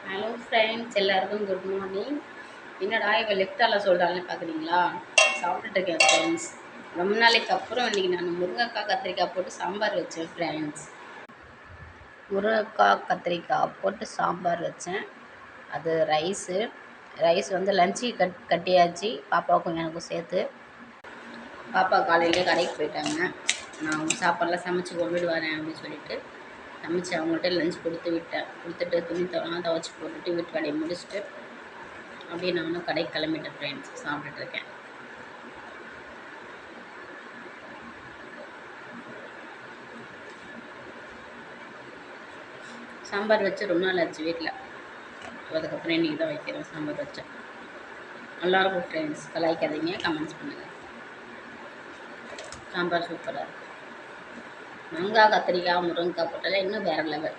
Hello friends, எல்லாருக்கும் good morning. என்னடா இவ லெஃப்டால சொல்கிறாங்கன்னு பார்க்குறீங்களா? சாப்பிட்டுட்டு இருக்கேன் ஃப்ரெண்ட்ஸ். ரொம்ப நாளைக்கு அப்புறம் இன்றைக்கி நான் முருங்கைக்காய் கத்திரிக்காய் போட்டு சாம்பார் வச்சேன் ஃப்ரெண்ட்ஸ். முருங்கைக்காய் கத்திரிக்காய் போட்டு சாம்பார் வச்சேன். அது ரைஸ் வந்து லஞ்சு கட்டியாச்சு, பாப்பாவுக்கும் எனக்கும் சேர்த்து. பாப்பா காலையிலே கடைக்கு போயிட்டாங்க. நான் அவங்க சாப்பாடெலாம் சமைச்சு கொண்டுட்டு வரேன் அப்படின்னு சொல்லிட்டு சமைச்சு அவங்கள்ட்ட லஞ்ச் கொடுத்துட்டு துணித்தெல்லாம் துவச்சி போட்டுட்டு வீட்டு வேலையை முடிச்சுட்டு அப்படியே நானும் கடைக்கு கிளம்பிட்டேன் ஃப்ரெண்ட்ஸ். சாப்பிட்டுட்ருக்கேன். சாம்பார் வச்சு ரொம்ப நாள் ஆச்சு வீட்டில். அதுக்கப்புறம் இன்றைக்கி தான் வைக்கிறேன். சாம்பார் வச்சேன். நல்லாயிருக்கும் ஃப்ரெண்ட்ஸ். கலாய்க்காதீங்க, கமெண்ட்ஸ் பண்ணுங்கள். சாம்பார் சூப்பராக இருக்கும். மாங்காய் கத்திரிக்காய் முருங்கைக்காய் போட்டாலே இன்னும் வேறு லெவல்.